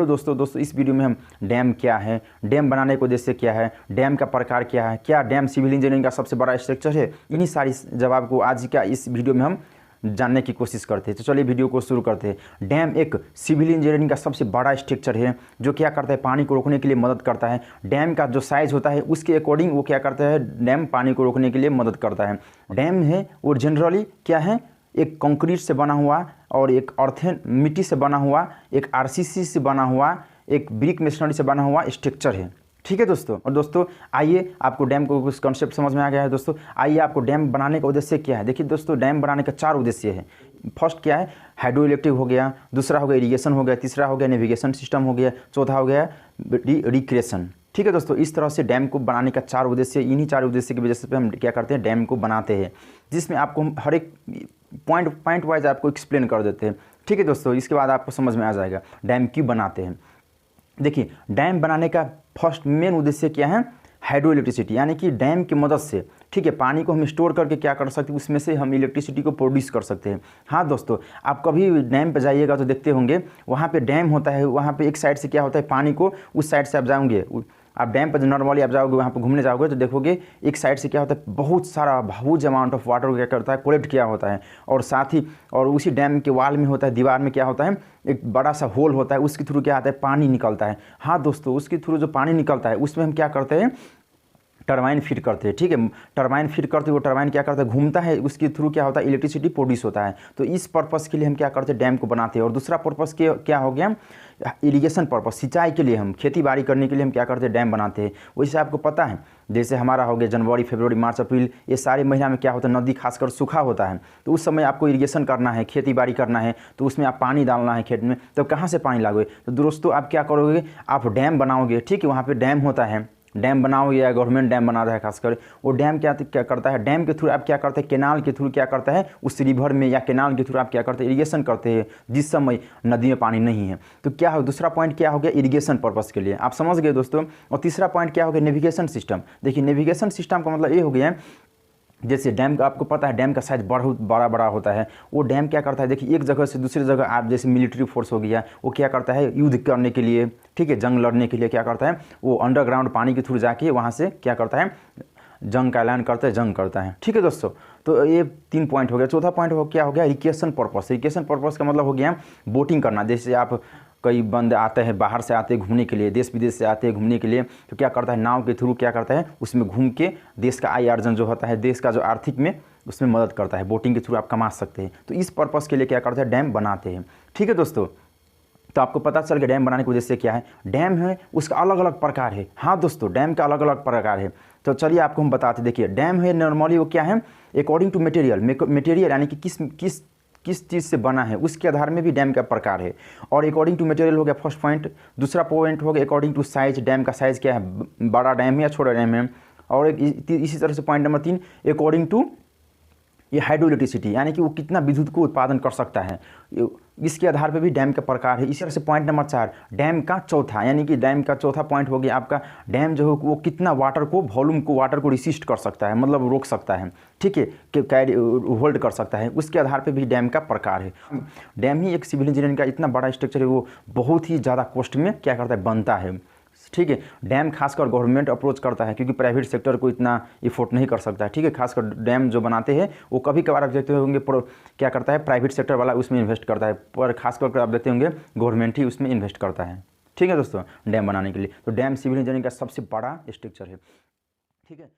Hello दोस्तों इस video में हम डैम क्या है, डैम बनाने का उद्देश्य क्या है, डैम का प्रकार क्या है, क्या डैम सिविल इंजीनियरिंग का सबसे बड़ा स्ट्रक्चर है, इन्हीं सारी जवाब को आज का इस वीडियो में हम जानने की कोशिश करते हैं। तो चलिए वीडियो को शुरू करते हैं। डैम एक सिविल इंजीनियरिंग का सबसे बड़ा स्ट्रक्चर है जो क्या करता है, पानी को रोकने के लिए मदद करता है। डैम का जो साइज होता है उसके अकॉर्डिंग वो क्या करता है, डैम पानी को रोकने के लिए मदद करता है। डैम है वो जनरली क्या है, एक कंक्रीट से बना हुआ और एक अर्थन मिट्टी से बना हुआ, एक आरसीसी से बना हुआ, एक ब्रिक मेसनरी से बना हुआ स्ट्रक्चर है। ठीक है दोस्तों। और दोस्तों आइए, आपको डैम को कुछ कॉन्सेप्ट समझ में आ गया है दोस्तों। आइए आपको डैम बनाने का उद्देश्य क्या है। देखिए दोस्तों, डैम बनाने का 4 उद्देश्य है। फर्स्ट क्या है, हाइड्रो इलेक्ट्रिक हो गया, दूसरा हो गया इरिगेशन हो गया, तीसरा हो गया नेविगेशन सिस्टम हो गया, चौथा हो गया रिक्रिएशन। ठीक है दोस्तों, इस तरह से डैम को बनाने का 4 उद्देश्य, इन्हीं 4 उद्देश्य की वजह से हम क्या करते हैं, डैम को बनाते हैं, जिसमें आपको हम हर एक पॉइंट वाइज आपको एक्सप्लेन कर देते हैं। ठीक है दोस्तों, इसके बाद आपको समझ में आ जाएगा डैम क्यों बनाते हैं। देखिए, डैम बनाने का फर्स्ट मेन उद्देश्य क्या है, हाइड्रो इलेक्ट्रिसिटी, यानी कि डैम की मदद से ठीक है पानी को हम स्टोर करके क्या कर सकते हैं, उसमें से हम इलेक्ट्रिसिटी को प्रोड्यूस कर सकते हैं। हाँ दोस्तों, आप कभी डैम पे जाइएगा तो देखते होंगे वहाँ पे डैम होता है, वहाँ पे एक साइड से क्या होता है, पानी को उस साइड से आप जाओगे, आप डैम पर नॉर्मली आप जाओगे वहाँ पे घूमने जाओगे तो देखोगे एक साइड से क्या होता है, बहुत सारा ह्यूज अमाउंट ऑफ वाटर क्या करता है, कलेक्ट किया होता है। और साथ ही और उसी डैम के वाल में होता है, दीवार में क्या होता है, एक बड़ा सा होल होता है, उसके थ्रू क्या आता है, पानी निकलता है। हाँ दोस्तों, उसके थ्रू जो पानी निकलता है उसमें हम क्या करते हैं, टरबाइन फिट करते हैं। ठीक है, टरबाइन फिट करते वो टरबाइन क्या करता है, घूमता है, उसके थ्रू क्या होता है, इलेक्ट्रिसिटी प्रोड्यूस होता है। तो इस पर्पस के लिए हम क्या करते हैं, डैम को बनाते हैं। और दूसरा पर्पस क्या हो गया, इरिगेशन पर्पस, सिंचाई के लिए, हम खेती बाड़ी करने के लिए हम क्या करते हैं, डैम बनाते हैं। वैसे आपको पता है, जैसे हमारा हो गया जनवरी फरवरी मार्च अप्रैल, ये सारे महीना में क्या होता है, नदी खासकर सूखा होता है, तो उस समय आपको इरिगेशन करना है, खेती बाड़ी करना है, तो उसमें आप पानी डालना है खेत में, तो कहाँ से पानी लाओगे, तो दोस्तों आप क्या करोगे, आप डैम बनाओगे। ठीक है, वहाँ पर डैम होता है, डैम बनाओगे या गवर्नमेंट डैम बना रहा है खासकर, वो डैम क्या करता है, डैम के थ्रू आप क्या करते हैं, केनाल के थ्रू क्या करता है, उस रिवर में या केनाल के थ्रू आप क्या करते हैं, इरिगेशन करते हैं, जिस समय नदी में पानी नहीं है। तो क्या हो, दूसरा पॉइंट क्या हो गया, इरिगेशन पर्पस के लिए, आप समझ गए दोस्तों। और तीसरा पॉइंट क्या हो गया, नेविगेशन सिस्टम। देखिए, नेविगेशन सिस्टम का मतलब ये हो गया, जैसे डैम का आपको पता है डैम का साइज बहुत बड़ा होता है। वो डैम क्या करता है, देखिए एक जगह से दूसरी जगह आप, जैसे मिलिट्री फोर्स हो गया, वो क्या करता है, युद्ध करने के लिए, ठीक है, जंग लड़ने के लिए क्या करता है, वो अंडरग्राउंड पानी के थ्रू जाके वहाँ से क्या करता है, जंग का ऐलान करता है, जंग करता है। ठीक है दोस्तों, तो ये 3 पॉइंट हो गया। चौथा पॉइंट क्या हो गया, रिक्रिएशन पर्पस। रिक्रिएशन पर्पस का मतलब हो गया बोटिंग करना। जैसे आप कई बंदे आते हैं, बाहर से आते हैं घूमने के लिए, देश विदेश से आते हैं घूमने के लिए, तो क्या करता है, नाव के थ्रू क्या करता है, उसमें घूम के देश का आय अर्जन जो होता है, देश का जो आर्थिक में उसमें मदद करता है। बोटिंग के थ्रू आप कमा सकते हैं। तो इस पर्पस के लिए क्या करते हैं, डैम बनाते हैं। ठीक है दोस्तों, तो आपको पता चल गया डैम बनाने की वजह से क्या है, डैम है उसका अलग अलग प्रकार है। हाँ दोस्तों, डैम का अलग अलग प्रकार है। तो चलिए आपको हम बताते, देखिए डैम है नॉर्मली वो क्या है, अकॉर्डिंग टू मटेरियल यानी कि किस चीज़ से बना है उसके आधार में भी डैम का प्रकार है। और अकॉर्डिंग टू मटेरियल हो गया फर्स्ट पॉइंट। दूसरा पॉइंट हो गया अकॉर्डिंग टू साइज, डैम का साइज़ क्या है, बड़ा डैम है या छोटा डैम है। और इसी तरह से पॉइंट नंबर 3 अकॉर्डिंग टू ये हाइड्रो इलेक्ट्रिसिटी, यानी कि वो कितना विद्युत को उत्पादन कर सकता है, इसके आधार पे भी डैम का प्रकार है। इसी तरह से पॉइंट नंबर 4 डैम का चौथा, यानी कि डैम का चौथा पॉइंट हो गया आपका, डैम जो है वो कितना वाटर को रिसिस्ट कर सकता है, मतलब रोक सकता है। ठीक है, कैरी होल्ड कर सकता है, उसके आधार पे भी डैम का प्रकार है। डैम ही एक सिविल इंजीनियरिंग का इतना बड़ा स्ट्रक्चर है, वो बहुत ही ज़्यादा कॉस्ट में क्या करता है, बनता है। ठीक है, डैम खासकर गवर्नमेंट अप्रोच करता है, क्योंकि प्राइवेट सेक्टर को इतना इफोर्ट नहीं कर सकता है। ठीक है, खासकर डैम जो बनाते हैं वो कभी कभार आप देखते होंगे क्या करता है, प्राइवेट सेक्टर वाला उसमें इन्वेस्ट करता है, पर खासकर आप देखते होंगे गवर्नमेंट ही उसमें इन्वेस्ट करता है। ठीक है दोस्तों, डैम बनाने के लिए। तो डैम सिविल इंजीनियरिंग का सबसे बड़ा स्ट्रक्चर है। ठीक है।